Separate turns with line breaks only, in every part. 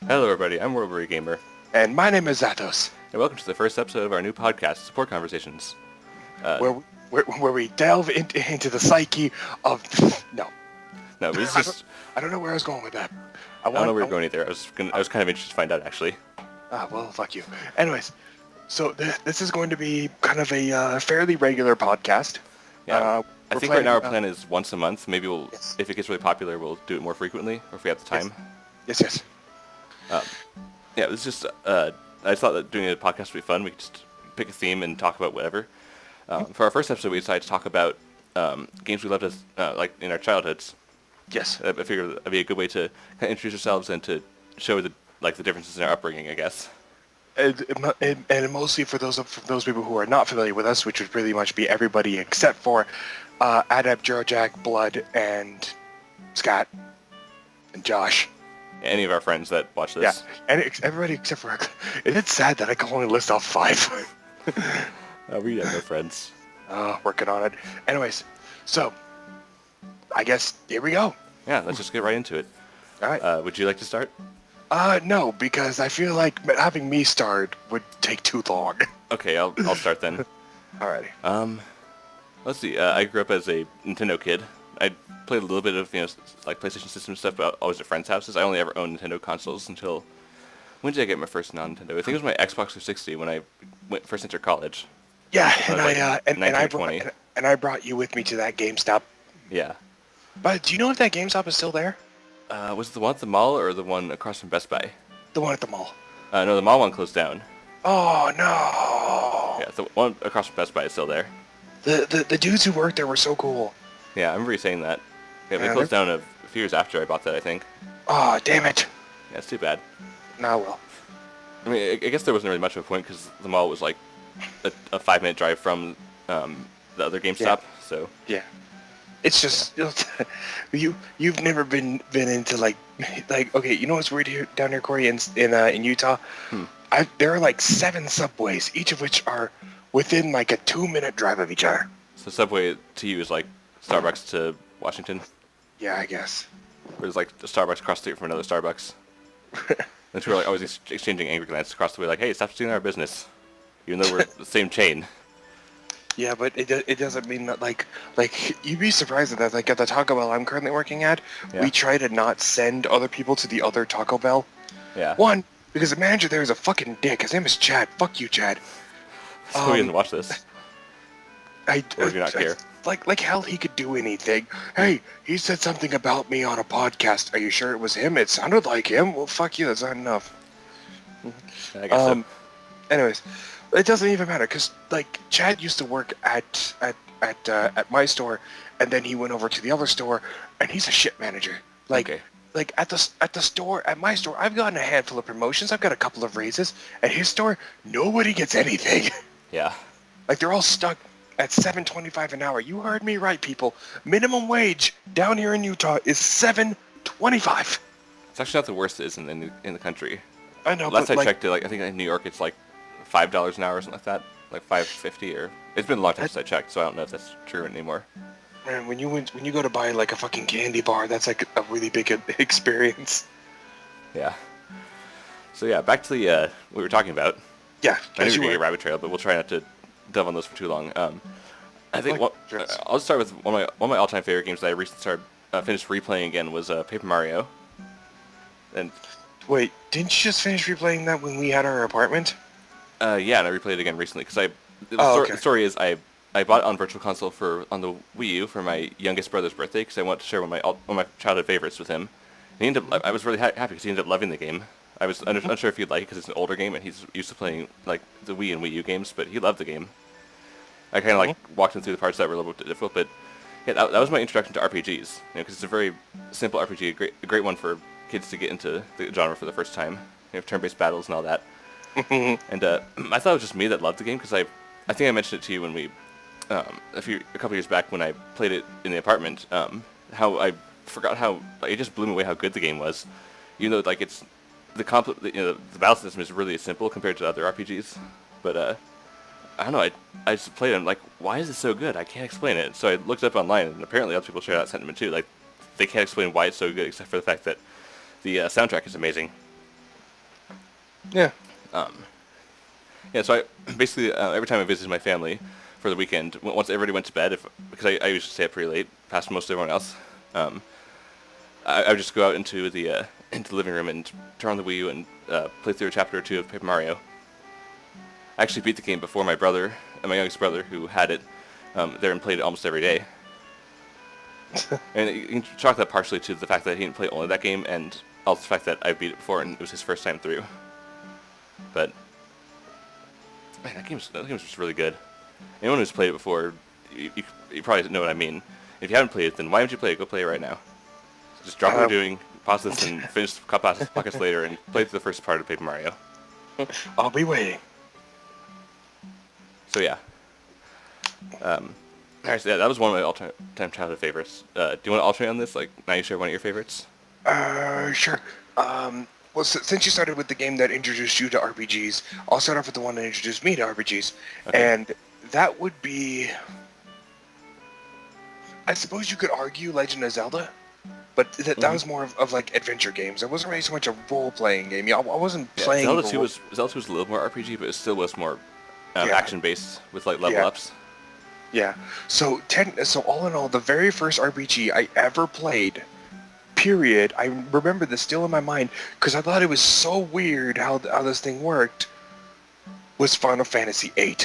Hello everybody, I'm Worldwearygamer,
And my name is Zathos,
and welcome to the first episode of our new podcast, Support Conversations. Uh,
where we delve into the psyche of no,
no, this is
I don't
just,
I don't know where I was going with that.
I don't know where you're going either. I was kind of interested to find out, actually.
Well, fuck you. Anyways, so this is going to be kind of a fairly regular podcast.
Yeah, I
We're
think right now
planning.
our plan is once a month. Maybe we'll,
Yes,
if it gets really popular, we'll do it more frequently, or if we have the
yes,
time.
yes.
Um, yeah, it was just, I just thought that doing a podcast would be fun. We could just pick a theme and talk about whatever. For our first episode, we decided to talk about games we loved as, like, in our childhoods.
Yes.
I figured that'd be a good way to kind of introduce ourselves and to show the differences in our upbringing, I guess.
And mostly for those people who are not familiar with us, which would pretty much be everybody except for Adept, Jack, Blood, and Scott, and Josh.
Any of our friends that watch
Yeah,
this.
and everybody except for... It's sad that I can only list off 5.
We have no friends.
Working on it. Anyways, so, I guess, here we go.
Yeah, let's just get right into it.
All right.
Would you like to start?
No, because I feel like having me start would take too long.
Okay, I'll start then.
Alrighty.
Let's see. I grew up as a Nintendo kid. I played a little bit of like PlayStation System stuff, but always at friends' houses. I only ever owned Nintendo consoles until when did I get my first non-Nintendo? I think it was my Xbox 360 when I first entered college.
Yeah,
When
and
I was,
I
like,
and
19
I
or
brought
20.
and I brought you with me to that GameStop.
Yeah.
But do you know if that GameStop is still there?
Was it the one at the mall or the one across from Best Buy?
The one at the mall.
No, the mall one closed down.
Oh no!
Yeah, the one across from Best Buy is still there.
The dudes who worked there were so cool.
Yeah, I remember you saying that. Yeah, they
Yeah,
closed down a few years after I bought that, I think.
Oh damn it!
Yeah, it's too bad.
Nah, well.
I mean, I guess there wasn't really much of a point because the mall was like a 5-minute drive from the other GameStop. So
Yeah. It's just you've never been into like okay, you know what's weird here down here, Corey, in Utah? There are like 7 subways, each of which are within like a 2-minute drive of each other.
so Subway to you is like Starbucks to Washington.
Yeah, I guess.
Where there's like a Starbucks across the street from another Starbucks. And so we're like always exchanging angry glances across the way, like, "Hey, stop stealing our business," even though we're the same chain.
Yeah, but it doesn't mean that like you'd be surprised at that. Like at the Taco Bell I'm currently working at,
Yeah.
we try to not send other people to the other Taco Bell.
Yeah.
One, because the manager there is a fucking dick. His name is Chad. Fuck you, Chad.
So he doesn't watch this.
I
Or do you not care?
Like hell he could do anything. Hey, he said something about me on a podcast. Are you sure it was him? It sounded like him. Well, fuck you. That's not enough.
I guess so.
Anyways, it doesn't even matter because like Chad used to work at my store, and then he went over to the other store, and he's a shit manager. Like
Okay.
like at the store at my store, I've gotten a handful of promotions. I've got a couple of raises. At his store, nobody gets anything.
Yeah.
Like they're all stuck at $7.25 an hour. You heard me right, people. Minimum wage down here in Utah is $7.25.
It's actually not the worst it is in the country.
I know,
Last
but
I
like,
checked it, like I think in New York it's like $5 an hour or something like that, like $5.50 or. It's been a long time since I checked, so I don't know if that's true anymore.
man, when you go to buy like a fucking candy bar, that's like a really big experience.
Yeah. So yeah, back to the what we were talking about.
Yeah,
I knew
as
we were
you
going to
were.
rabbit trail, but we'll try not to delve on those for too long. I think
Like dress.
I'll start with one of my all-time favorite games that I recently finished replaying again was Paper Mario. And
Wait, didn't you just finish replaying that when we had our apartment?
yeah, and I replayed it again recently because
Okay.
the story is I bought it on Virtual Console on the Wii U for my youngest brother's birthday because I wanted to share one of my childhood favorites with him. And I was really happy because he ended up loving the game. I was unsure if he'd like it because it's an older game and he's used to playing like the Wii and Wii U games, but he loved the game. I kind of like walked him through the parts that were a little bit difficult, but yeah, that was my introduction to RPGs. Because it's a very simple RPG, a great one for kids to get into the genre for the first time. Turn-based battles and all that. And I thought it was just me that loved the game because I think I mentioned it to you when we a couple years back when I played it in the apartment. How I forgot how like, it just blew me away how good the game was. Even though like it's the battle system is really simple compared to other RPGs, but I don't know. I just played it. And I'm like, why is it so good? I can't explain it. So I looked up online, and apparently other people share that sentiment too. Like, they can't explain why it's so good, except for the fact that the soundtrack is amazing.
Yeah.
Yeah, so I basically every time I visited my family for the weekend, once everybody went to bed, because I usually stay up pretty late, past most everyone else, um, I would just go out into the living room and turn on the Wii U and play through a chapter or two of Paper Mario. I actually beat the game before my brother and my youngest brother, who had it there and played it almost every day. And you can chalk that partially to the fact that he didn't play only that game, and also the fact that I beat it before and it was his first time through. But man, that game's just really good. Anyone who's played it before, you probably know what I mean. If you haven't played it, then why don't you play it? Go play it right now. Just drop what you're doing, pause this, and finish a couple pockets later, and play through the first part of Paper Mario.
I'll be waiting.
So yeah. Alright, so yeah, that was one of my all-time childhood favorites. Do you want to alternate on this? Like, now you share one of your favorites?
Sure. Well, since you started with the game that introduced you to RPGs, I'll start off with the one that introduced me to RPGs.
Okay.
And that would be... I suppose you could argue Legend of Zelda, but that was more of like adventure games. It wasn't really so much a role-playing game. I wasn't playing...
Zelda 2 was a little more RPG, but it still was more action-based with like level-ups.
Yeah. So all in all, the very first RPG I ever played, period, I remember this still in my mind because I thought it was so weird how this thing worked, was Final Fantasy VIII.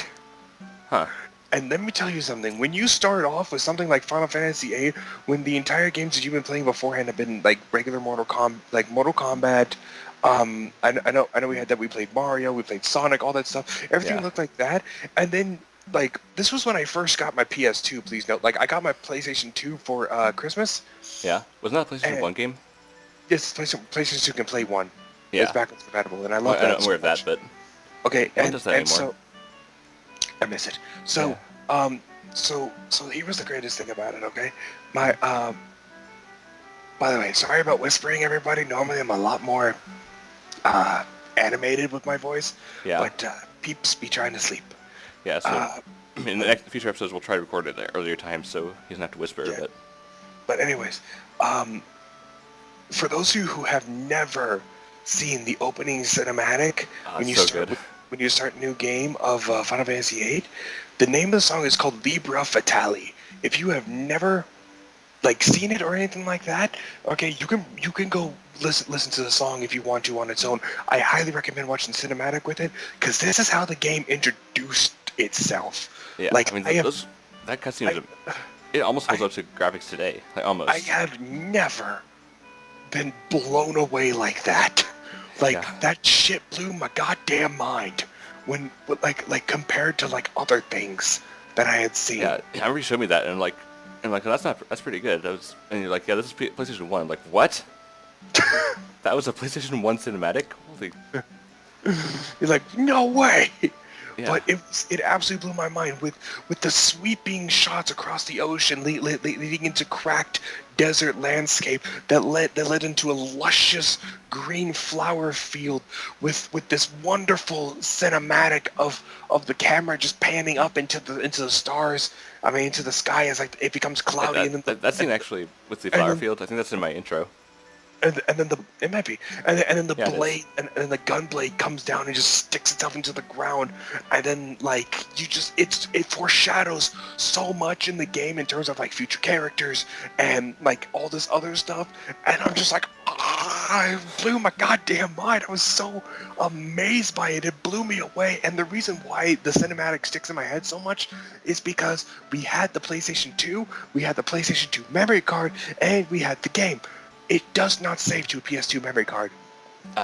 Huh.
And let me tell you something. When you start off with something like Final Fantasy VIII, when the entire games that you've been playing beforehand have been like regular Mortal Kombat, I know we had that. We played Mario, we played Sonic, all that stuff. Everything looked like that, and then like this was when I first got my PS2. Please note, like I got my PlayStation 2 for Christmas.
Yeah, wasn't that a PlayStation 1 game?
Yes, PlayStation 2 can play one.
Yeah,
it's backwards compatible, and I love that.
I'm aware of that, but
okay, and so I miss it. So,
yeah.
So here was the greatest thing about it. Okay, my by the way, sorry about whispering, everybody. Normally I'm a lot more animated with my voice.
Yeah.
But peeps be trying to sleep.
Yeah. So in the future episodes, we'll try to record it at earlier times, so he doesn't have to whisper.
Yeah. But anyways, for those of you who have never seen the opening cinematic when you start a new game of Final Fantasy VIII, the name of the song is called Libra Fatale. If you have never like seen it or anything like that, okay, you can go listen to the song if you want to on its own. I highly recommend watching the cinematic with it because this is how the game introduced itself.
Yeah,
like
I mean that cutscene it almost holds up to graphics today. Like almost.
I have never been blown away like that. Like that shit blew my goddamn mind when like compared to like other things that I had seen.
Yeah, I remember you showed me that and like that's pretty good. And you're like, yeah, this is PlayStation 1. I'm like, what? That was a PlayStation 1 cinematic? Holy.
You're like, no way.
Yeah.
But it absolutely blew my mind with the sweeping shots across the ocean leading into cracked desert landscape that led into a luscious green flower field with this wonderful cinematic of the camera just panning up into the stars. I mean, into the sky as like it becomes cloudy.
Yeah, that scene actually with the flower field, I think that's in my intro.
And then it might be, and then the blade and the gun blade comes down and just sticks itself into the ground, and then like it foreshadows so much in the game in terms of like future characters and like all this other stuff, and I'm just like, it blew my goddamn mind. I was so amazed by it. It blew me away, and the reason why the cinematic sticks in my head so much is because we had the PlayStation 2, we had the PlayStation 2 memory card, and we had the game. It does not save to a PS2 memory card.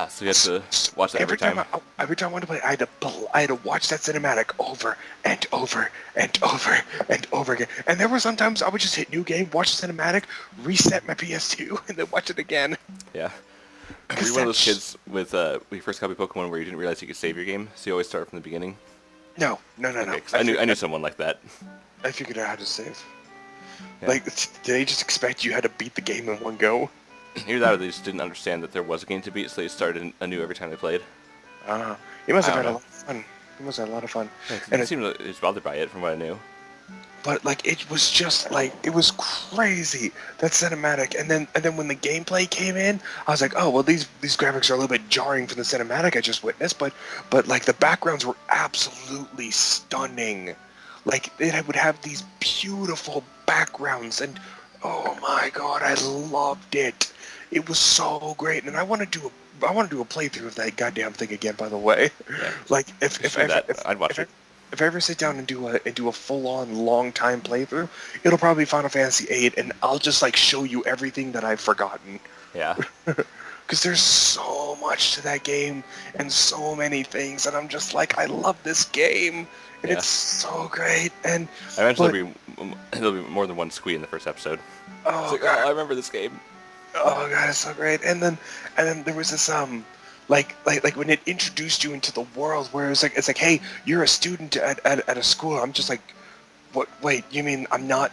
So you have to watch that every time.
Every time I wanted to play, I had to watch that cinematic over and over and over and over again. And there were sometimes I would just hit new game, watch the cinematic, reset my PS2, and then watch it again.
Yeah. Were you one of those kids with when you first copy Pokemon where you didn't realize you could save your game, so you always start from the beginning?
No.
Okay, I knew someone like that.
I figured out how to save.
Yeah.
Like, did they just expect you had to beat the game in one go?
Either that or they just didn't understand that there was a game to beat, so they started anew every time they played.
You must have had a lot of fun. You must have had a lot of fun.
Yeah, and it seemed he was bothered by it, from what I knew.
but like it was just like it was crazy, that cinematic. And then when the gameplay came in, I was like, oh well, these graphics are a little bit jarring from the cinematic I just witnessed, but like the backgrounds were absolutely stunning. Like it would have these beautiful backgrounds, and oh my god, I loved it. It was so great, and I want to do a playthrough of that goddamn thing again. By the way,
Yeah.
like
Just do that. I'd watch it.
if I ever sit down and do a full on long time playthrough, it'll probably be Final Fantasy VIII, and I'll just like show you everything that I've forgotten.
Yeah.
Because there's so much to that game and so many things, and I'm just like, I love this game, and
Yeah.
it's so great. And
I
but,
imagine there'll be more than one squee in the first episode.
oh
It's like,
god,
oh, I remember this game.
oh god, it's so great. And then there was this like when it introduced you into the world where it's like, hey, you're a student at a school. I'm just like, what? Wait, you mean I'm not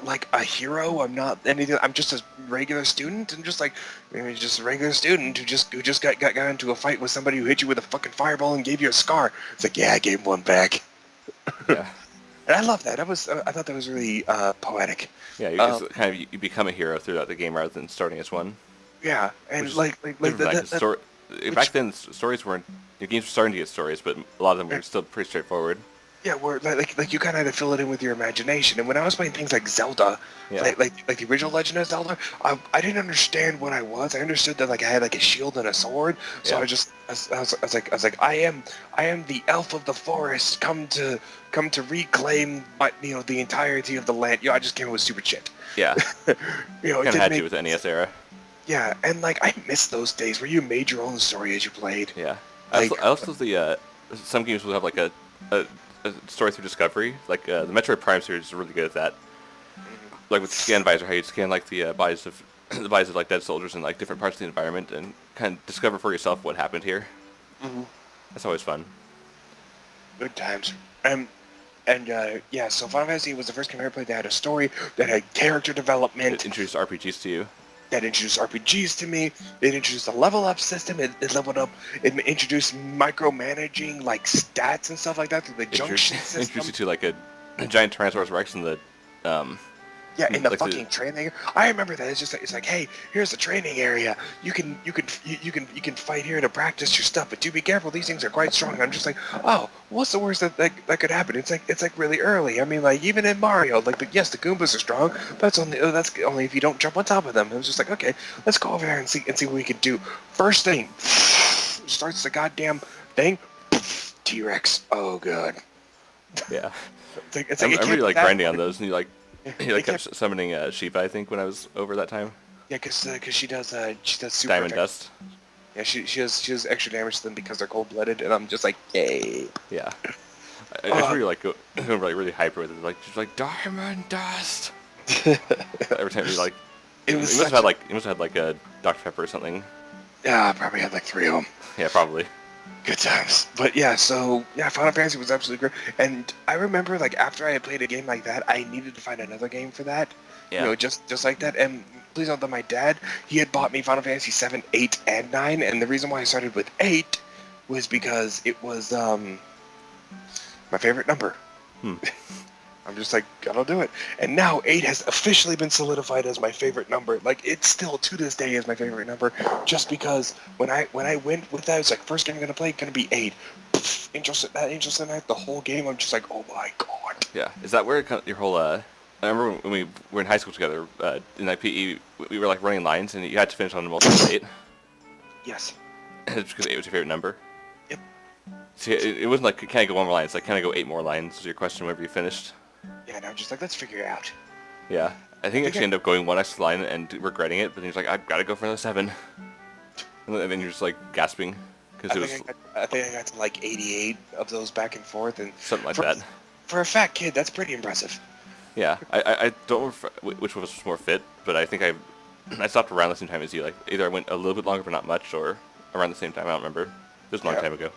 like a hero? I'm not anything. I'm just a regular student. I'm just like, maybe just a regular student who just got into a fight with somebody who hit you with a fucking fireball and gave you a scar. It's like, yeah, I gave one back.
Yeah.
And I love that. I thought that was really poetic.
Yeah, you just kind of you become a hero throughout the game rather than starting as one.
Yeah, and
Which is
like
different from that, 'cause back then stories weren't. Your games were starting to get stories, but a lot of them were still pretty straightforward.
yeah, where like you kind of had to fill it in with your imagination. And when I was playing things like Zelda,
Yeah.
like the original Legend of Zelda, I didn't understand what I was. I understood that like I had like a shield and a sword. So
Yeah.
I was like I am the elf of the forest, come to reclaim the entirety of the land. I just came up with stupid shit.
Yeah,
It
kind of
didn't
had
make
to with the NES era.
yeah, and like I miss those days where you made your own story as you played.
Yeah,
Like
I also the some games will have like a story through discovery. Like the Metroid Prime series is really good at that. Like with the Scan Visor, how you scan like the bodies of the bodies of like dead soldiers in like different parts of the environment and kind of discover for yourself what happened here.
mhm,
That's always fun.
good times. And yeah, so Final Fantasy was the first game I ever played that had a story, that had character development,
It introduced RPGs to you.
that introduced RPGs to me. It introduced a level up system. It leveled up. It introduced micromanaging like stats and stuff like that through the junction system.
Introduced you to like a giant Tyrannosaurus Rex in the
Yeah, in the
like
fucking training. I remember that. It's just like, it's like, hey, here's the training area. You can fight here to practice your stuff, but do be careful. These things are quite strong. I'm just like, oh, what's the worst that could happen? It's like really early. I mean, like even in Mario, like yes, the Goombas are strong. But that's only if you don't jump on top of them. It was just like, okay, let's go over there and see what we can do. First thing, starts the goddamn thing. T-Rex. Oh god.
yeah.
It's
I'm
it can't
really
be
like
that
grinding on
hard.
those, and you like
It
kept
can't-
summoning Shiva. I think when I was over that time.
Yeah, because she does super
Diamond
attack.
Dust.
Yeah, she does extra damage to them because they're cold blooded, and I'm just like, yay.
Yeah. I just really like going really hyper with it. Like just like Diamond Dust. Every time you like,
It
you
was
must have
such
had like a Dr Pepper or something.
yeah, I probably had like 3 of them.
Yeah, probably.
Good times. But yeah, so yeah, Final Fantasy was absolutely great. And I remember like after I had played a game like that, I needed to find another game for that.
Yeah.
Just like that. And please note that my dad, he had bought me Final Fantasy 7, 8, and 9, and the reason why I started with 8 was because it was my favorite number.
Hmm.
I'm just like, gotta do it. And now 8 has officially been solidified as my favorite number. Like, it's still to this day is my favorite number, just because when I went with that, it's like, first game I'm gonna play, gonna be 8. Angel Night, the whole game, I'm just like, oh my god.
Yeah. Is that where your whole I remember when we were in high school together in like PE, we were like running lines, and you had to finish on multiple 8.
Yes.
It's because 8 was your favorite number.
Yep.
See, it wasn't like can I go 1 more line? It's like can I go 8 more lines? Was your question whenever you finished?
Yeah, and I'm just like, let's figure it out.
Yeah, I think I actually ended up going 1 extra line and regretting it, but then he's like, I've got to go for another 7. And then you're just like gasping because it was
I think I got to like 88 of those back and forth, and
something like
for,
that.
For a fat kid, that's pretty impressive.
Yeah, I don't remember which of us was more fit, but I think I stopped around the same time as you. Like either I went a little bit longer but not much, or around the same time. I don't remember. It was a long time ago.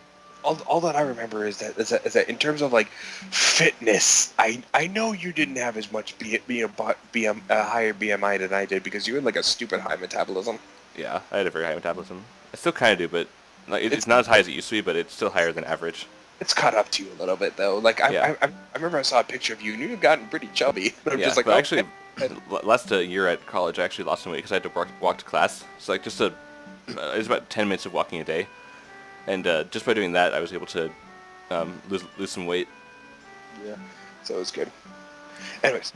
All that I remember is that in terms of like fitness, I know you didn't have as much a higher BMI than I did because you had like a stupid high metabolism.
Yeah, I had a very high metabolism. I still kind of do, but like, it's not as high as it used to be, but it's still higher than average.
it's caught up to you a little bit though. Like
Yeah.
I remember I saw a picture of you and you've gotten pretty chubby. And I'm just
Yeah,
like,
but
oh.
actually, last year at college, I actually lost some weight because I had to walk to class. So like it was about 10 minutes of walking a day, and just by doing that, I was able to lose some weight.
Yeah. So it's good. Anyways,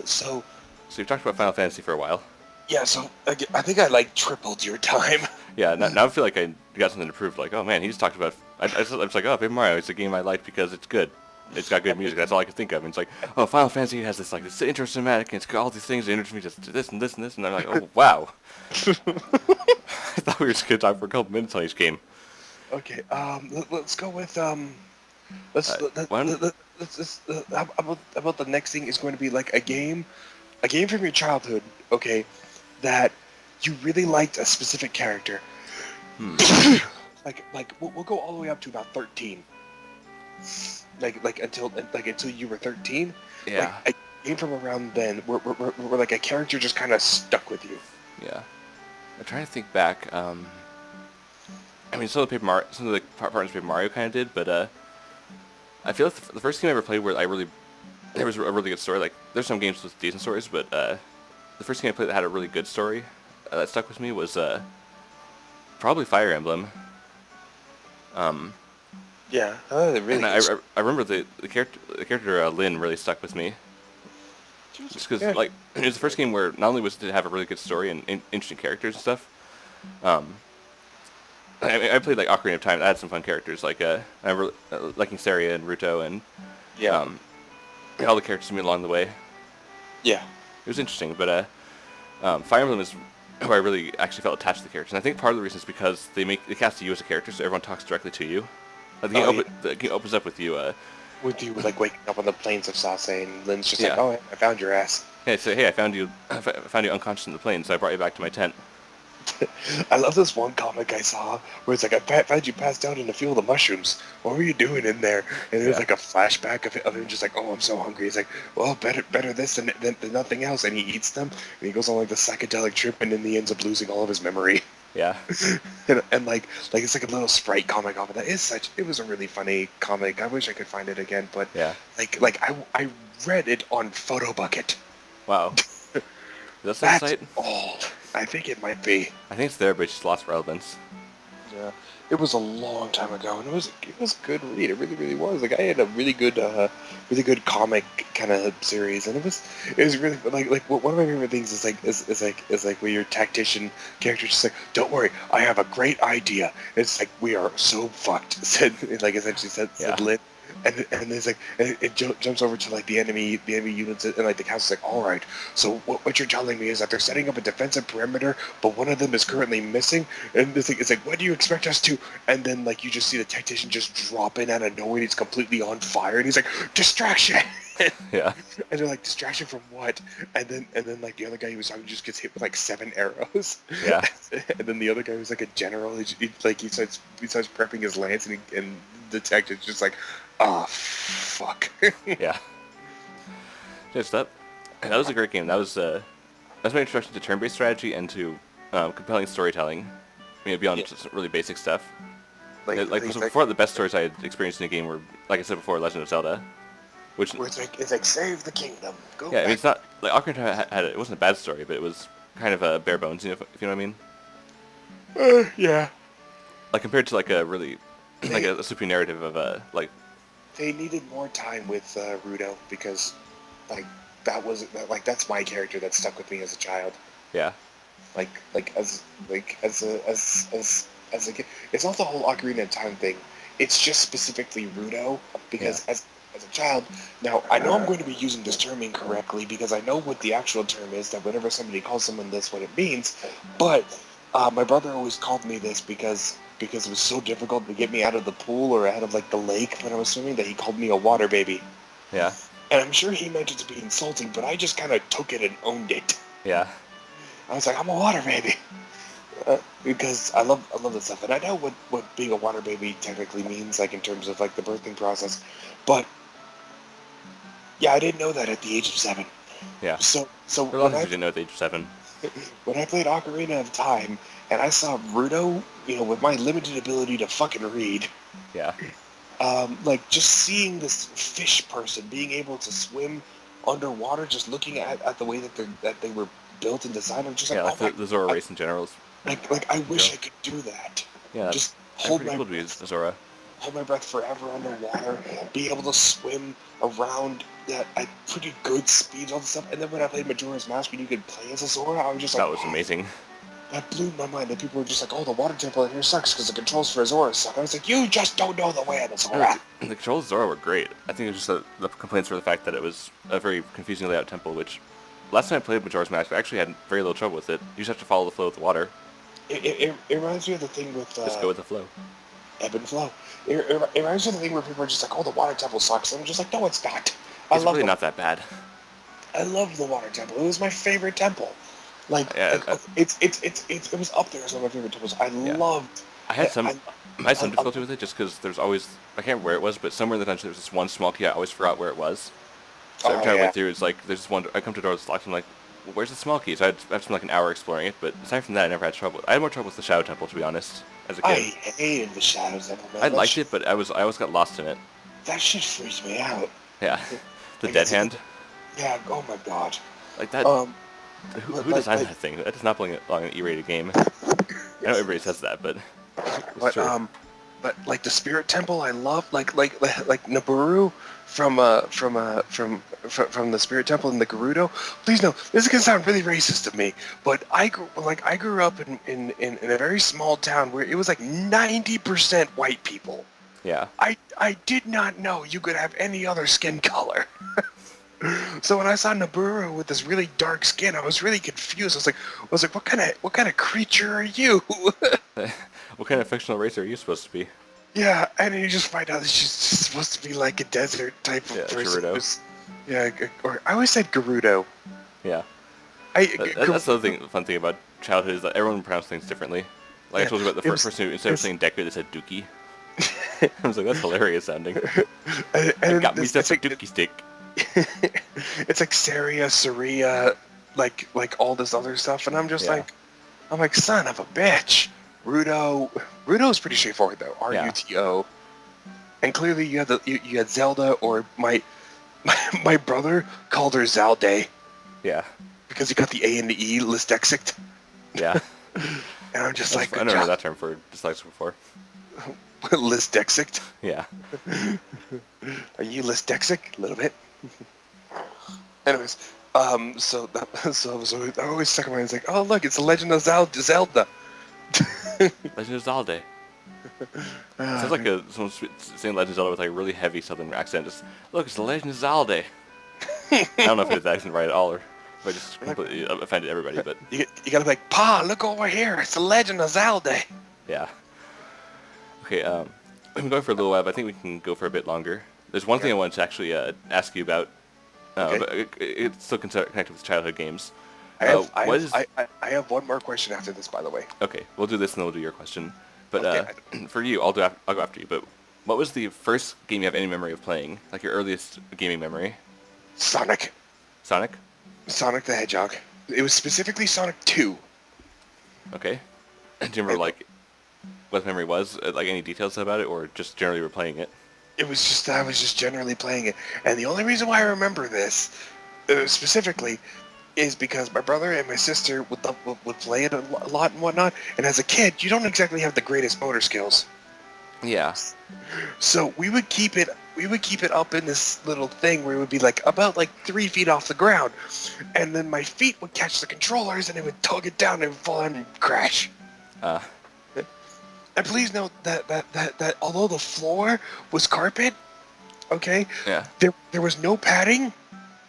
so
So you've talked about Final Fantasy for a while.
yeah, so I think I like tripled your time.
Yeah, now I feel like I got something to prove. Like, oh man, he just talked about. I was like, oh, Paper Mario is a game I liked because it's good. It's got good music. That's all I could think of. And it's like, oh, Final Fantasy has this intro cinematic, and it's got all these things that introduce me to this and this and this, and I'm like, oh wow. I thought we were just gonna talk for a couple minutes on each game.
Okay, let's go with let's
One.
how about the next thing is going to be like a game from your childhood, okay, that you really liked a specific character.
Hmm.
like we'll go all the way up to about 13. Like until you were 13.
Yeah.
Like a game from around then where like a character just kind of stuck with you.
Yeah. I'm trying to think back. I mean, some of the partners Paper Mario kind of did, but I feel like the first game I ever played where there was a really good story. Like, there's some games with decent stories, but the first game I played that had a really good story that stuck with me was probably Fire Emblem.
Yeah, really.
And I remember the character Lynn really stuck with me. Just because,
Yeah.
like, it was the first game where not only did it have a really good story and interesting characters and stuff, I played, like, Ocarina of Time. That had some fun characters. Like, I remember liking Saria and Ruto and
Yeah.
all the characters you meet along the way.
Yeah.
It was interesting, but Fire Emblem is where I really actually felt attached to the characters. And I think part of the reason is because they cast you as a character, so everyone talks directly to you. The game opens up with you.
With you like waking up on the plains of Sase and Lynn's just like,
Yeah.
oh, I found your ass.
Hey, say, hey, I found you unconscious in the plane, so I brought you back to my tent.
I love this one comic I saw where it's like, I found you passed out in a field of mushrooms. What were you doing in there? And it was
Yeah.
like a flashback of him just like, oh, I'm so hungry. He's like, well, better this than nothing else. And he eats them, and he goes on like the psychedelic trip, and then he ends up losing all of his memory.
Yeah.
and like it's like a little sprite comic off of that. It was a really funny comic. I wish I could find it again, but
Yeah.
like I read it on PhotoBucket.
Wow. Is that some
That's
site?
old. I think it might be.
I think it's there, but it just lost relevance.
Yeah, it was a long time ago, and it was a good read. It really was. Like I had a really good comic kind of series, and it was really like one of my favorite things is like where your tactician character just like, don't worry, I have a great idea. It's like we are so fucked. Said like essentially said
Yeah.
Lynn. And it's like it jumps over to like the enemy units, and like the council's like, all right, so what you're telling me is that they're setting up a defensive perimeter, but one of them is currently missing, and this thing is like, what do you expect us to? And then like you just see the tactician just drop in out of nowhere, and he's completely on fire, and he's like, distraction.
Yeah.
And they're like, distraction from what? And then like the other guy who was talking just gets hit with like 7 arrows.
Yeah.
And then the other guy who's like a general, he starts prepping his lance, and the tactician's just like, oh fuck.
Yeah. Just that was a great game. That was my introduction to turn-based strategy and to compelling storytelling. I mean, beyond just really basic stuff. Before, the best stories I had experienced in a game were, like I said before, Legend of Zelda. Which
Where it's like save the kingdom. Go
yeah,
back.
I mean, it's not like Ocarina of Time had it wasn't a bad story, but it was kind of a bare bones, if you know what I mean.
Yeah.
Like compared to like a really like a super narrative of like
They needed more time with Rudo because that's my character that stuck with me as a child.
yeah
As a kid. It's not the whole Ocarina of Time thing. It's just specifically Rudo because as a child, now I know I'm going to be using this term incorrectly because I know what the actual term is, that whenever somebody calls someone this, what it means, but my brother always called me this because it was so difficult to get me out of the pool or out of like the lake when I was swimming that he called me a water baby.
yeah
And I'm sure he meant it to be insulting, but I just kind of took it and owned it.
yeah
I was like, I'm a water baby. Because I love this stuff, and I know what being a water baby technically means, like in terms of like the birthing process, but yeah, I didn't know that at the age of 7.
yeah.
So
For a lot of people didn't know at the age of 7.
when I played Ocarina of Time, and I saw Rudo, with my limited ability to fucking read,
Yeah.
Like just seeing this fish person being able to swim underwater, just looking at the way that they were built and designed. I'm just like,
Yeah, like
oh my,
the Zora
I,
race in general.
like I
You know,
wish I could do that.
yeah,
Just
that'd be
hold
pretty
my
cool to be
breath,
Zora.
hold my breath forever underwater, be able to swim around at pretty good speeds, all this stuff. And then when I played Majora's Mask, when you could play as a Zora, I was just like,
That was amazing.
that blew my mind. And people were just like, oh, the water temple in here sucks because the controls for a Zora suck. I was like, you just don't know the way of the
No, like,
Zora.
the controls of Zora were great. I think it was just the complaints were the fact that it was a very confusing layout temple, which last time I played Majora's Mask, I actually had very little trouble with it. You just have to follow the flow of the water.
It reminds me of the thing with
Just go with the flow.
ebb and flow. It reminds me of the thing where people are just like, oh, the water temple sucks. And I'm just like, no, it's not.
It's really not that bad.
I love the water temple. It was my favorite temple.
Yeah,
It was up there as one of my favorite temples. I
yeah.
loved.
I had some,
I,
I had some
I
difficulty with it just because there's always I can't remember where it was, but somewhere in the dungeon there was this one small key I always forgot where it was. So every
oh
time I
yeah.
went through, it's like there's this one. I come to a door that's locked. I'm like, well, where's the small key? So I had to spend like an hour exploring it. But aside from that, I never had trouble. I had more trouble with the Shadow Temple, to be honest, as a
I
kid.
hated the shadows temple, man.
I liked it, but I always got lost in it.
That shit freaks me out.
Yeah, the
Like
dead
it's like,
hand,
yeah. Oh my god.
like that.
Um,
Who designed that thing? That does not belong in an E-rated game. I know everybody says that, but it's
but
true.
like the spirit temple, I love like Naburu from the spirit temple in the Gerudo. Please no, this is gonna sound really racist of me, but I grew up in a very small town where it was like 90% white people.
Yeah,
I did not know you could have any other skin color. So when I saw Naburu with this really dark skin, I was really confused. I was like, what kind of creature are you?
what kind of fictional race are you supposed to be?
Yeah, and then you just find out that she's just supposed to be like a desert type of
Yeah,
person.
Gerudo.
Yeah, or I always said Gerudo.
Yeah.
I
That's the other thing, fun thing about childhood is that everyone pronounced things differently. Like I
yeah,
told you about the
it
first
was,
person who,
it
instead of
was,
saying Deku, they said Dookie. I was like, that's hilarious sounding. I
and
got me
it's
a
like
Dookie stick.
it's like Saria, Saria, like all this other stuff, and I'm just
Yeah.
I'm like, son of a bitch. Ruto's pretty straightforward though.
Yeah.
Ruto, and clearly you had Zelda, or my brother called her Zalday
Yeah.
because he got the A and the E dyslexic,
Yeah.
and I'm just like,
I
good
never heard
job,
that term for dyslexia before.
dyslexic.
Yeah.
Are you dyslexic? A little bit. Anyways, so I always stuck in my mind. It's like, oh look, it's the Legend of Zelda.
Legend of Zelda. It sounds
Ah,
like someone saying Legend of Zelda with like a really heavy southern accent. Just, look, it's the Legend of Zelda. I don't know if it is the accent right at all, or if I just completely offended everybody, but
you gotta be like, Pa, look over here. It's the Legend of Zelda.
yeah. Okay, we've been going for a little while, but I think we can go for a bit longer. There's one thing I
Yeah.
wanted to actually ask you about,
Okay.
but it's still connected with childhood games.
I
What is...
have one more question after this, by the way.
Okay, we'll do this and then we'll do your question. But
Okay.
for you, I'll go after you. But what was the first game you have any memory of playing? Like your earliest gaming memory?
Sonic.
Sonic?
Sonic the Hedgehog. It was specifically Sonic 2.
Okay. Do you remember like what the memory was? Like any details about it, or just generally were playing it?
I was just generally playing it. And the only reason why I remember this specifically is because my brother and my sister would play it a lot and whatnot. And as a kid, you don't exactly have the greatest motor skills.
Yeah.
So we would keep it up in this little thing where it would be like about like 3 feet off the ground. And then my feet would catch the controllers and it would tug it down and it would fall down and crash.
Uh,
And please note that although the floor was carpet, okay,
yeah.
there was no padding.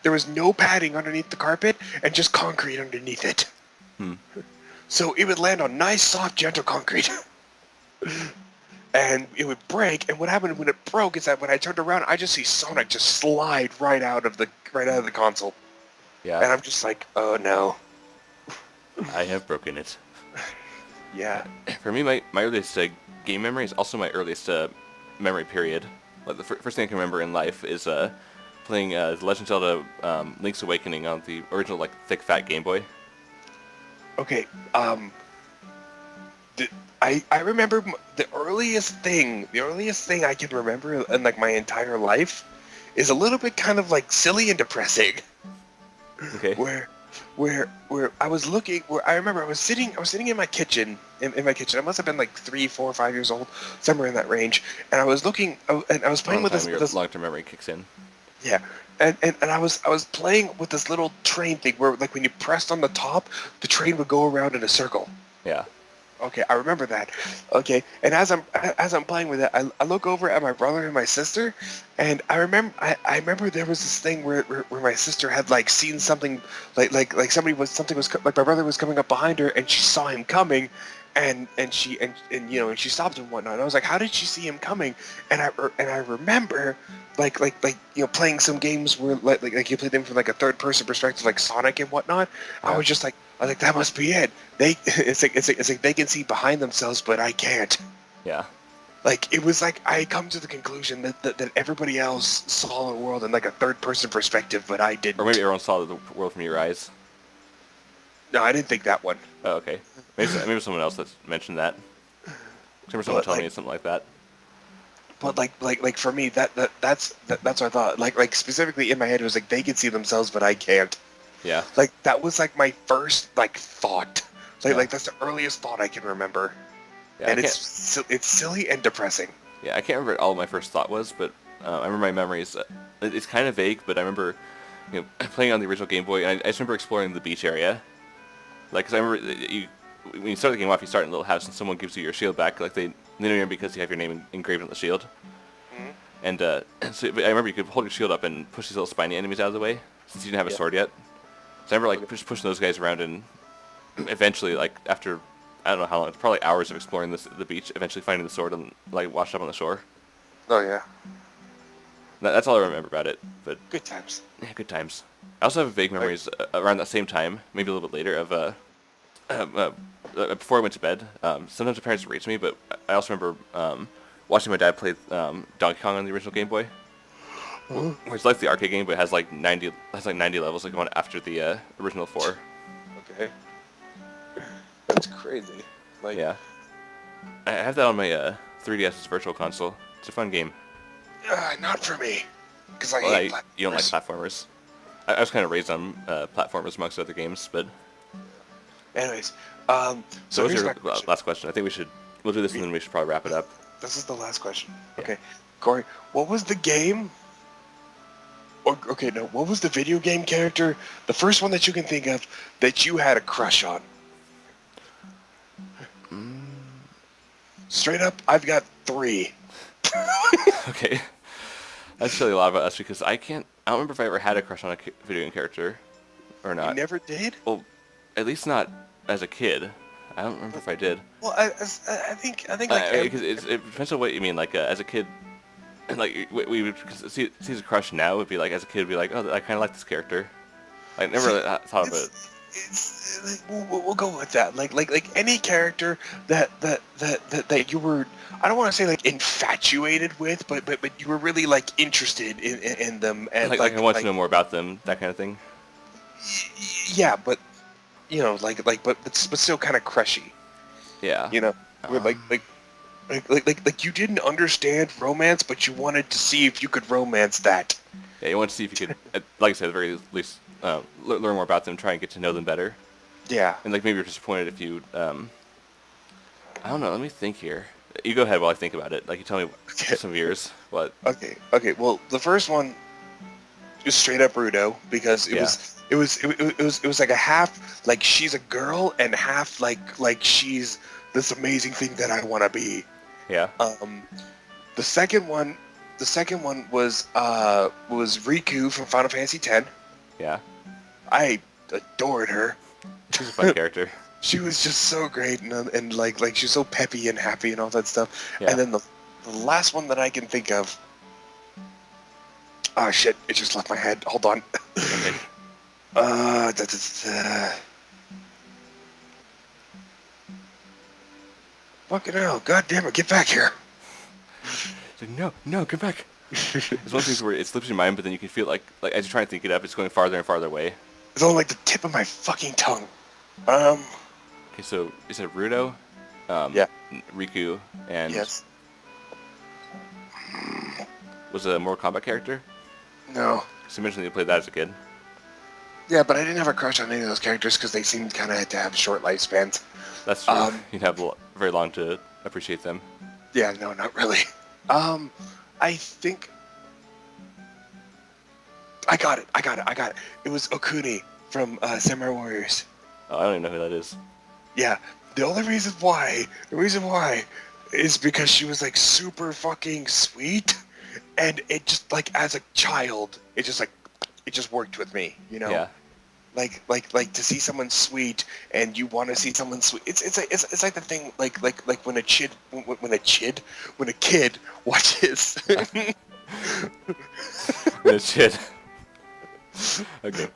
There was no padding underneath the carpet and just concrete underneath it.
Hmm.
So it would land on nice, soft, gentle concrete. And it would break, and what happened when it broke is that when I turned around, I just see Sonic just slide right out of the console.
Yeah.
And I'm just like, oh no.
I have broken it.
Yeah.
For me, my earliest game memory is also my earliest memory period. Like the first thing I can remember in life is playing The Legend of Zelda Link's Awakening on the original like thick fat Game Boy.
Okay, the, I remember the earliest thing I can remember in like my entire life is a little bit kind of like silly and depressing.
Okay.
Where where I was looking, where I remember I was sitting in my kitchen, in my kitchen. I must have been like 3, 4, 5 years old, somewhere in that range, and I was looking, and I was playing
Around
with
the time
this,
your long-term memory kicks in.
yeah, and I was playing with this little train thing where like when you pressed on the top, the train would go around in a circle.
Yeah.
Okay, I remember that. Okay, and as I'm playing with it, I look over at my brother and my sister, and I remember there was this thing where my sister had like seen something, like something was like my brother was coming up behind her, and she saw him coming, and she and you know, and she stopped and whatnot. And I was like, how did she see him coming? And I remember like you know, playing some games where like you play them from like a third person perspective, like Sonic and whatnot.
Yeah.
I was like, that must be it. It's like they can see behind themselves, but I can't.
Yeah.
Like it was like I come to the conclusion that everybody else saw the world in like a third person perspective, but I didn't.
Or maybe everyone saw the world from your eyes.
No, I didn't think that one.
Oh, okay. Maybe someone else that's mentioned that. I remember someone telling me something like that.
But like for me, that's what I thought. Like specifically in my head, it was like they can see themselves, but I can't.
Yeah.
Like that was like my first like thought.
Yeah.
Like that's the earliest thought I can remember.
Yeah,
And it's silly and depressing.
Yeah, I can't remember what all my first thought was, but I remember my memories. It's kind of vague, but I remember, you know, playing on the original Game Boy, and I just remember exploring the beach area. Like, 'cause I remember when you start the game off, you start in a little house, and someone gives you your shield back. Like they know you because you have your name engraved on the shield.
Mm-hmm.
And so I remember you could hold your shield up and push these little spiny enemies out of the way, since you didn't have a sword yet. So I remember like just pushing those guys around, and eventually, like after I don't know how long, probably hours of exploring the beach, eventually finding the sword and like washed up on the shore.
Oh yeah,
That's all I remember about it. But
good times.
yeah, good times. I also have vague memories around that same time, maybe a little bit later, of before I went to bed. Sometimes my parents would read to me, but I also remember watching my dad play Donkey Kong on the original Game Boy. Where it's like the arcade game, but it has like 90 levels, like going after the original 4.
Okay, that's crazy. Like
Yeah, I have that on my 3DS's Virtual Console. It's a fun game.
not for me, because I
Well,
hate
you don't like
platformers.
platformers. I was kind of raised on platformers amongst other games, but
Anyways,
so
so
what's
here's
your
my question.
last question? I think we'll do this and then we should probably wrap it up.
This is the last question.
Yeah.
Okay, Corey, what was the game? Or okay, no, what was the video game character? The first one that you can think of that you had a crush on? Straight up, I've got 3.
Okay, that's really a lot about us because I don't remember if I ever had a crush on a video game character or
You
not.
never did?
Well, at least not as a kid. I don't remember if I did.
Well, I think like
Because it depends on what you mean. Like as a kid, like we would see as a crush now would be like as a kid would be like, oh, I kind of like this character. I never really thought of it.
It's like, we'll go with that. Like any character that you were, I don't want to say like infatuated with, but you were really like interested in them, and
Like I want to know more about them, that kind of thing.
Yeah, but you know, but still kind of crushy.
Yeah.
You know, where like you didn't understand romance, but you wanted to see if you could romance that.
Yeah, you want to see if you could, like I said, at the very least, learn more about them, try and get to know them better.
Yeah.
And like maybe you're disappointed if you, I don't know. Let me think here. You go ahead while I think about it. Like you tell me some of yours. What?
Okay. Well, the first one is straight up Rudo because it was like a half like she's a girl and half like she's this amazing thing that I want to be.
Yeah.
The second one was Riku from Final Fantasy X.
Yeah.
I adored her.
She's a fun character.
She was just so great and like she's so peppy and happy and all that stuff.
Yeah.
And then the last one that I can think of. Oh shit! It just left my head. Hold on.
Okay.
Fucking hell! God damn it! Get back here!
It's like, no, come back. It's one of those things where it slips your mind, but then you can feel like as you're trying to think it up, it's going farther and farther away.
It's on like the tip of my fucking tongue.
Okay, so you said Rudo?
Yeah.
Riku, and
Yes.
was a Mortal Kombat character.
No.
So you mentioned that you played that as a kid.
Yeah, but I didn't have a crush on any of those characters because they seemed kind of to have short lifespans.
That's true.
Um,
You'd have very long to appreciate them.
Yeah, no, not really. I think I got it. It was Okuni from Samurai Warriors.
Oh, I don't even know who that is.
Yeah, the reason why is because she was like super fucking sweet, and it just like as a child, it just worked with me, you know.
Yeah.
Like to see someone sweet and you want to see someone sweet. It's like the thing like when a kid watches.
When a kid. Okay.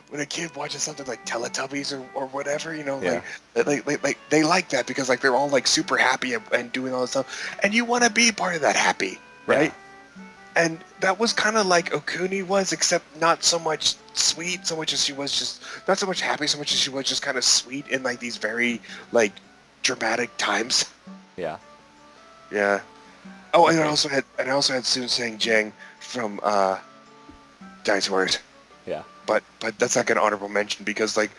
When a kid watches something like Teletubbies or whatever, you know,
Yeah.
like they like that because like they're all like super happy and doing all this stuff, and you want to be part of that happy, right?
Yeah.
And that was kind of like Okuni was, except not so much sweet, so much as she was just not so much happy, so much as she was just kind of sweet in like these very like dramatic times.
Yeah.
Yeah. Oh, and
Okay.
I also had Soon Sang Jang from Dynasty Warriors.
Yeah.
But that's like an honorable mention because like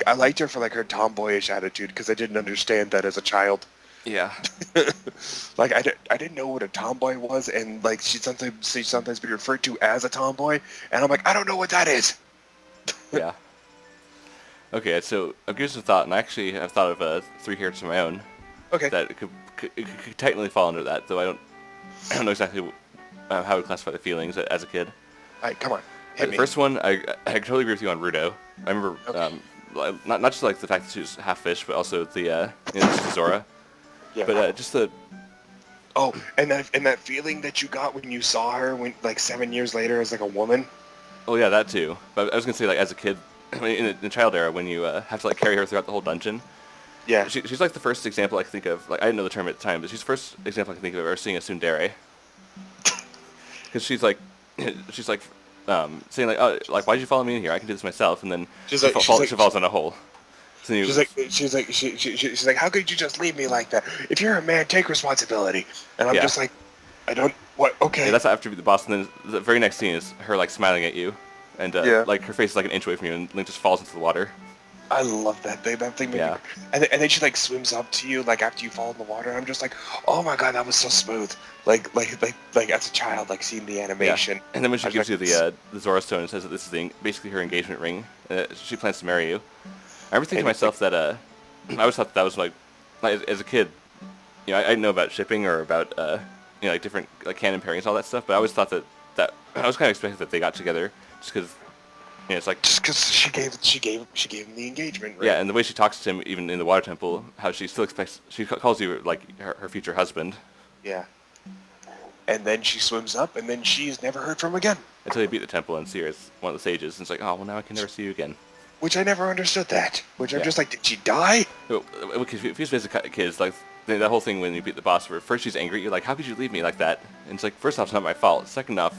I liked her for like her tomboyish attitude because I didn't understand that as a child.
Yeah.
Like I didn't know what a tomboy was, and like she'd sometimes be referred to as a tomboy, and I'm like, I don't know what that is.
Yeah. Okay, so I'm giving some thought, and I actually have thought of 3 characters of my own
Okay.
that it could technically fall under that, though I don't know exactly how to classify the feelings as a kid.
All right, come on. Hit
The
me.
first one, I totally agree with you on Rudo. I remember
Okay.
not just like the fact that she was half fish, but also the Zora.
Yeah.
But just the
Oh, and that feeling that you got when you saw her when like 7 years later as like a woman.
yeah, that too. But I was gonna say like as a kid, I mean, in the child era, when you have to like carry her throughout the whole dungeon.
Yeah.
She's like the first example I can think of. Like I didn't know the term at the time, but she's the first example I can think of ever seeing a tsundere. Because she's like saying like, oh, like why did you follow me in here? I can do this myself. And then
She's
she,
like-
fa-
she's
fall-
like-
she falls in a hole. So you,
She's like, how could you just leave me like that? If you're a man, take responsibility. And I'm
Yeah.
just like, I don't. What? Okay.
yeah, that's after the boss. And then the very next scene is her like smiling at you, and
Yeah.
like her face is like an inch away from you, and Link just falls into the water.
I love that thing. That thing made
Yeah.
me. And then she like swims up to you like after you fall in the water. And I'm just like, oh my god, that was so smooth. Like as a child, like seeing the animation.
Yeah. And then when she
I was
gives you
like,
the Zora Stone and says that this is basically her engagement ring, she plans to marry you. I remember thinking to
And it's
myself that I always thought that was like as a kid, you know, I didn't know about shipping or about you know like different like canon pairings, all that stuff. But I always thought that I was kind of expecting that they got together just because you know it's like
just because she gave him the engagement ring.
yeah, and the way she talks to him even in the water temple, how she still expects calls you like her future husband
Yeah. And then she swims up, and then she's never heard from again.
until you beat the temple and see her as one of the sages. And it's like oh well now I can never see you again.
Which I never understood that. Which I'm
Yeah.
just like, did she die?
Because if you visit kids, like that whole thing when you beat the boss, where first she's angry, you're like, how could you leave me like that? And it's like, first off, it's not my fault. Second off,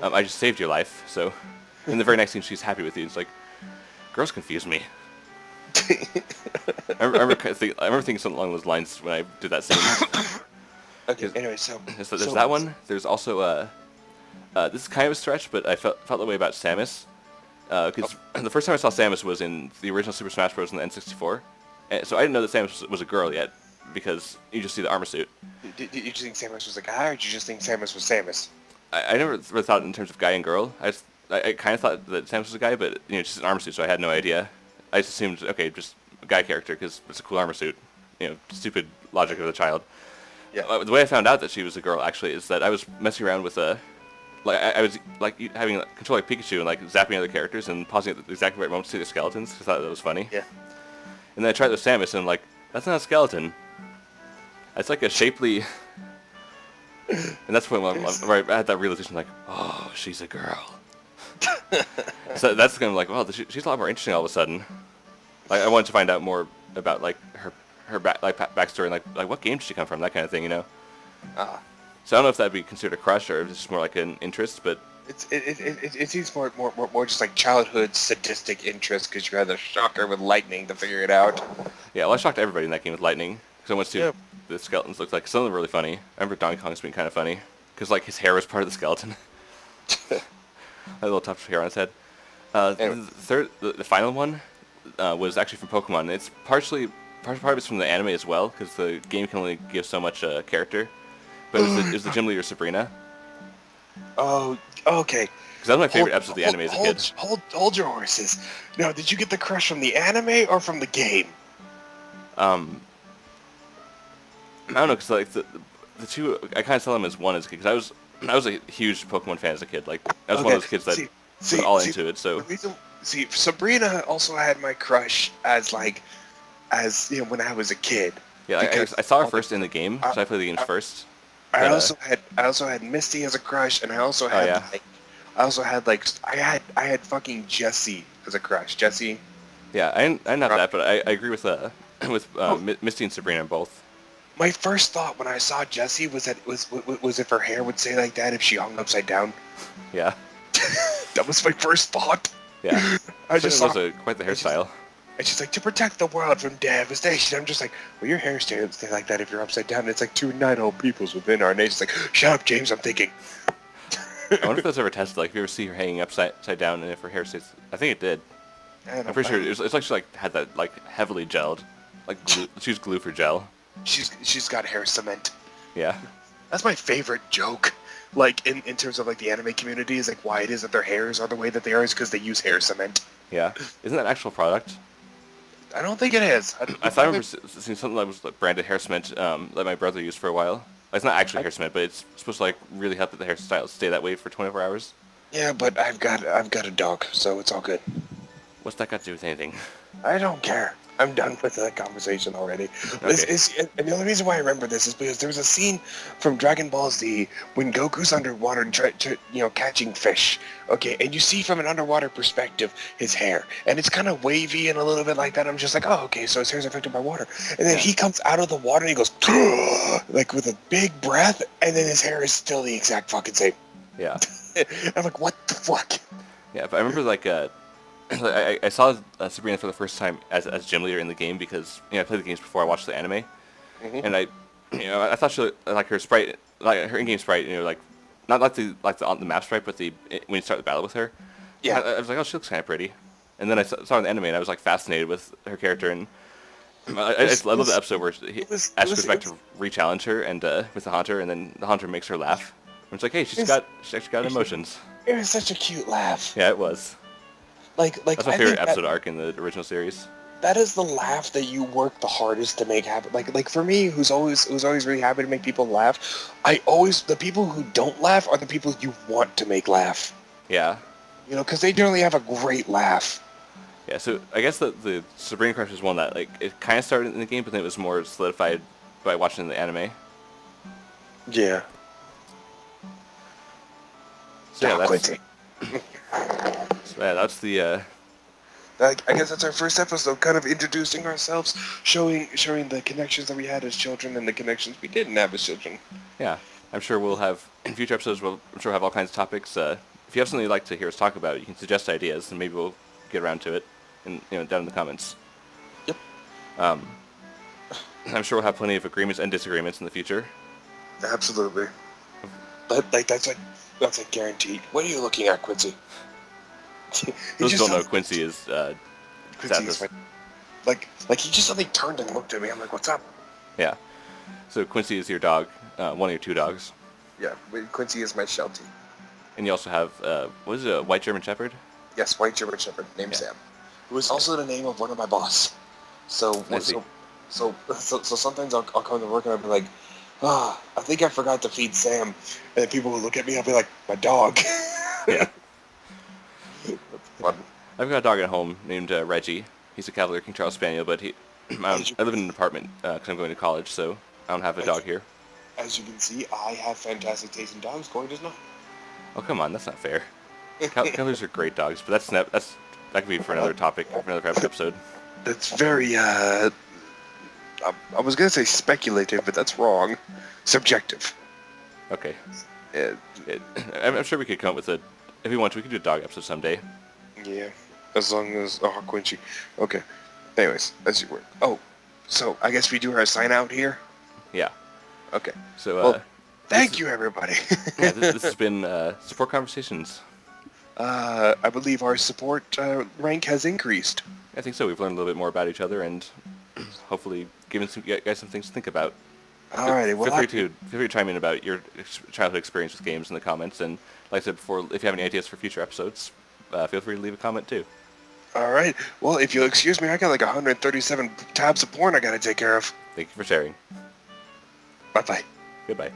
I just saved your life. So, in the very next scene, she's happy with you. It's like, girls confuse me. I remember thinking something along those lines when I did that scene.
Okay. Anyway, so
So there's that one. There's also this is kind of a stretch, but I felt the way about Samus. Because the first time I saw Samus was in the original Super Smash Bros. In the N64. And so I didn't know that Samus was a girl yet, because you just see the armor suit.
Did you just think Samus was a guy, or did you just think Samus was Samus?
I never really thought in terms of guy and girl. I kind of thought that Samus was a guy, but you know, it's just an armor suit, so I had no idea. I just assumed, okay, just a guy character because it's a cool armor suit. You know, stupid logic of a child.
Yeah.
The way I found out that she was a girl actually is that I was messing around with I was like having control like Pikachu and like zapping other characters and pausing at the exact right moment to see their skeletons because I thought that was funny.
Yeah.
And then I tried with Samus and I'm like, that's not a skeleton. It's like a shapely. And that's when where I had that realization, like, oh, she's a girl. So that's kind of like, wow, she's a lot more interesting all of a sudden. Like, I wanted to find out more about like her backstory and like what game did she come from, that kind of thing, you know. So I don't know if that'd be considered a crush or if it's just more like an interest, but
it seems more just like childhood sadistic interest because you had to shock her with lightning to figure it out.
yeah, well, I shocked everybody in that game with lightning. because I want to see
Yeah.
what the skeletons look like. Some of them are really funny. I remember Donkey Kong's being kind of funny because like his hair was part of the skeleton. A little tuft hair on his head.
Anyway.
The final one was actually from Pokemon. It's part of it's from the anime as well, because the game can only give so much character. But it was the gym leader Sabrina.
Oh, okay.
Because that was my favorite episode of the anime as a kid.
Hold your horses. Now, did you get the crush from the anime or from the game?
I don't know, because like the two, I kind of saw them as one as a kid. Because I was a huge Pokemon fan as a kid. Like I was one of those kids that was all into it. So
Sabrina also had my crush as when I was a kid.
Yeah, I saw her first in the game, so I played the games first.
I also had Misty as a crush, and I also had I had fucking Jessie as a crush. Jessie.
Yeah, I didn't have that, but I agree with Misty and Sabrina both.
My first thought when I saw Jessie was if her hair would stay like that if she hung upside down.
Yeah.
That was my first thought.
Yeah.
I just saw
quite the hairstyle.
And she's like, to protect the world from devastation. I'm just like, well, your hair stay like that if you're upside down. And it's like 2 9-0 peoples within our nation. It's like, shut up, James, I'm thinking.
I wonder if that's ever tested. Like, if you ever see her hanging upside down and if her hair stays... I think it did. I'm pretty sure it's like she had that heavily gelled. Like, glue, she used glue for gel.
She's got hair cement.
Yeah.
That's my favorite joke. Like, in terms of, like, the anime community, is, like, why it is that their hairs are the way that they are is because they use hair cement.
Yeah. Isn't that an actual product?
I don't think it is.
I thought I remember seeing something that was like branded hair cement that my brother used for a while. It's not actually hair cement, but it's supposed to, like, really help the hairstyle stay that way for 24 hours.
Yeah, but I've got a dog, so it's all good.
What's that got to do with anything?
I don't care. I'm done with that conversation already.
Okay.
And the only reason why I remember this is because there was a scene from Dragon Ball Z when Goku's underwater, catching fish. Okay, and you see from an underwater perspective his hair, and it's kind of wavy and a little bit like that. I'm just like, oh, okay, so his hair's affected by water. And then he comes out of the water and he goes, like with a big breath, and then his hair is still the exact fucking same.
Yeah.
I'm like, what the fuck?
Yeah, but I remember I saw Sabrina for the first time as gym leader in the game because I played the games before I watched the anime, and I thought she like her sprite, like her in-game sprite, not like the on the map sprite, but when you start the battle with her.
Yeah.
I was like, oh, she looks kind of pretty, and then I saw her in the anime and I was like fascinated with her character, and I love the episode where Ash goes back to re-challenge her and with the Haunter, and then the Haunter makes her laugh. And it's like, hey, she's actually got emotions.
It was such a cute laugh.
Yeah, it was.
Like
That's my favorite episode arc in the original series.
That is the laugh that you work the hardest to make happen. Like for me, who's always really happy to make people laugh, the people who don't laugh are the people you want to make laugh.
Yeah.
Because they generally have a great laugh.
Yeah, so I guess the Sabrina crush was one that it kind of started in the game, but then it was more solidified by watching the anime.
Yeah.
So yeah,
Quincy.
So yeah, that's the.
I guess that's our first episode, kind of introducing ourselves, showing the connections that we had as children and the connections we didn't have as children.
Yeah, I'm sure we'll have in future episodes. We'll have all kinds of topics. If you have something you'd like to hear us talk about, you can suggest ideas, and maybe we'll get around to it, and down in the comments.
Yep.
I'm sure we'll have plenty of agreements and disagreements in the future.
Absolutely. That's like guaranteed. What are you looking at, Quincy?
Those who don't know, Quincy is Zathos.
Like he just suddenly turned and looked at me. I'm like, what's up?
Yeah. So Quincy is your dog, one of your 2 dogs.
Yeah, Quincy is my Sheltie.
And you also have, what is it, a White German Shepherd?
Yes, White German Shepherd, named Sam. Who is also the name of one of my boss. So sometimes I'll come to work and I'll be like, I think I forgot to feed Sam. And then people will look at me, I'll be like, my dog.
Yeah.
That's fun.
I've got a dog at home named Reggie. He's a Cavalier King Charles Spaniel, but I live in an apartment because I'm going to college, so I don't have a dog here.
As you can see, I have fantastic taste in dogs. Corey does not.
Oh, come on, that's not fair. Cavaliers are great dogs, but that could be for another topic, for another episode.
That's very, I was going to say speculative, but that's wrong. Subjective.
Okay. I'm sure we could come up with if we want to, we could do a dog episode someday.
Yeah, as long as, Quincy. Okay. Anyways, as you were. Oh, So I guess we do our sign out here.
Yeah.
Okay.
So
Well, thank you, everybody.
yeah, this has been Support Conversations.
I believe our support rank has increased.
I think so. We've learned a little bit more about each other and hopefully given some guys some things to think about.
Alrighty, well,
Feel free to chime in about your childhood experience with games in the comments, and like I said before, if you have any ideas for future episodes, feel free to leave a comment too.
all right. Well, if you'll excuse me, I got like 137 tabs of porn I gotta take care of.
Thank you for sharing.
Bye bye.
Goodbye.